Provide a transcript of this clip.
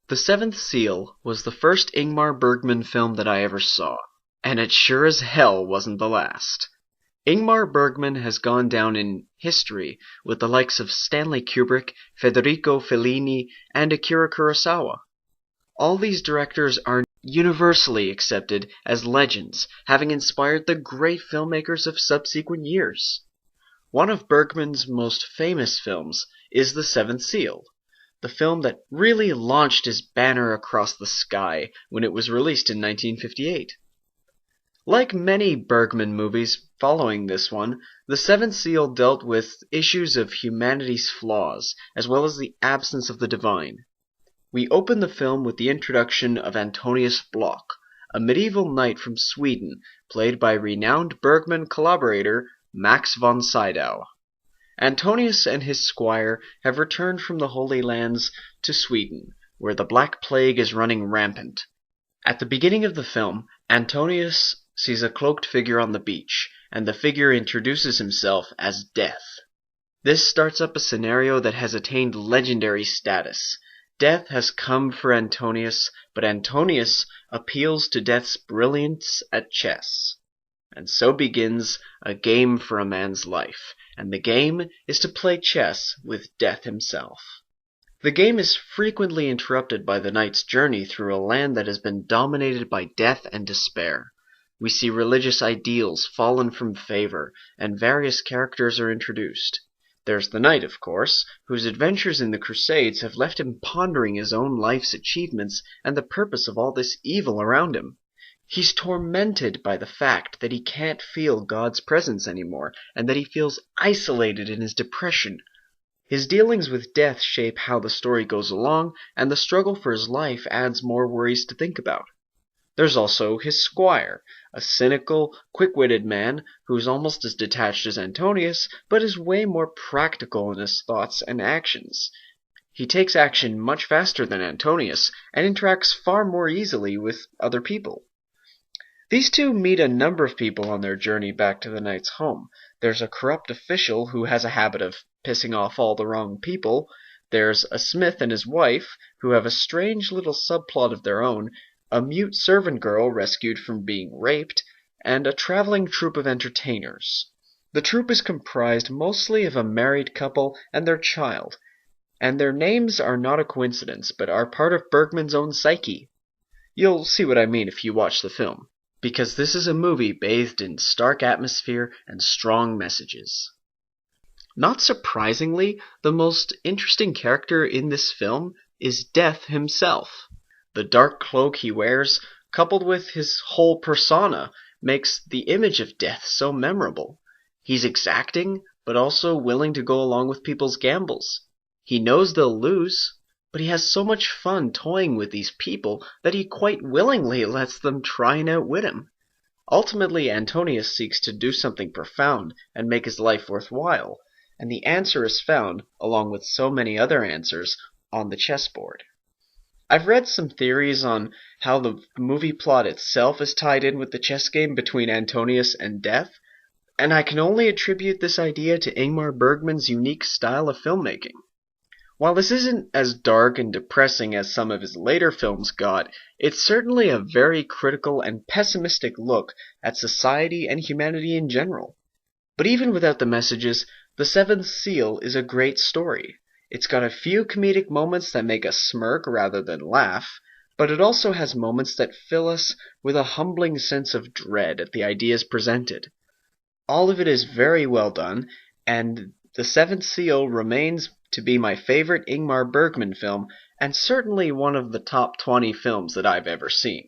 The Seventh Seal was the first Ingmar Bergman film that I ever saw, and it sure as hell wasn't the last. Ingmar Bergman has gone down in history with the likes of Stanley Kubrick, Federico Fellini, and Akira Kurosawa. All these directors are universally accepted as legends, having inspired the great filmmakers of subsequent years. One of Bergman's most famous films is The Seventh Seal, the film that really launched his banner across the sky when it was released in 1958. Like many Bergman movies following this one, The Seventh Seal dealt with issues of humanity's flaws, as well as the absence of the divine. We open the film with the introduction of Antonius Block, a medieval knight from Sweden, played by renowned Bergman collaborator Max von Sydow. Antonius and his squire have returned from the Holy Lands to Sweden, where the Black Plague is running rampant. At the beginning of the film, Antonius sees a cloaked figure on the beach, and the figure introduces himself as Death. This starts up a scenario that has attained legendary status. Death has come for Antonius, but Antonius appeals to Death's brilliance at chess. And so begins a game for a man's life, and the game is to play chess with Death himself. The game is frequently interrupted by the knight's journey through a land that has been dominated by death and despair. We see religious ideals fallen from favor, and various characters are introduced. There's the knight, of course, whose adventures in the Crusades have left him pondering his own life's achievements and the purpose of all this evil around him. He's tormented by the fact that he can't feel God's presence anymore, and that he feels isolated in his depression. His dealings with death shape how the story goes along, and the struggle for his life adds more worries to think about. There's also his squire, a cynical, quick-witted man who's almost as detached as Antonius, but is way more practical in his thoughts and actions. He takes action much faster than Antonius, and interacts far more easily with other people. These two meet a number of people on their journey back to the knight's home. There's a corrupt official who has a habit of pissing off all the wrong people. There's a smith and his wife, who have a strange little subplot of their own, a mute servant girl rescued from being raped, and a traveling troupe of entertainers. The troupe is comprised mostly of a married couple and their child, and their names are not a coincidence, but are part of Bergman's own psyche. You'll see what I mean if you watch the film, because this is a movie bathed in stark atmosphere and strong messages. Not surprisingly, the most interesting character in this film is Death himself. The dark cloak he wears, coupled with his whole persona, makes the image of Death so memorable. He's exacting, but also willing to go along with people's gambles. He knows they'll lose, but he has so much fun toying with these people that he quite willingly lets them try and outwit him. Ultimately, Antonius seeks to do something profound and make his life worthwhile, and the answer is found, along with so many other answers, on the chessboard. I've read some theories on how the movie plot itself is tied in with the chess game between Antonius and Death, and I can only attribute this idea to Ingmar Bergman's unique style of filmmaking. While this isn't as dark and depressing as some of his later films got, it's certainly a very critical and pessimistic look at society and humanity in general. But even without the messages, The Seventh Seal is a great story. It's got a few comedic moments that make us smirk rather than laugh, but it also has moments that fill us with a humbling sense of dread at the ideas presented. All of it is very well done, and The Seventh Seal remains to be my favorite Ingmar Bergman film, and certainly one of the top 20 films that I've ever seen.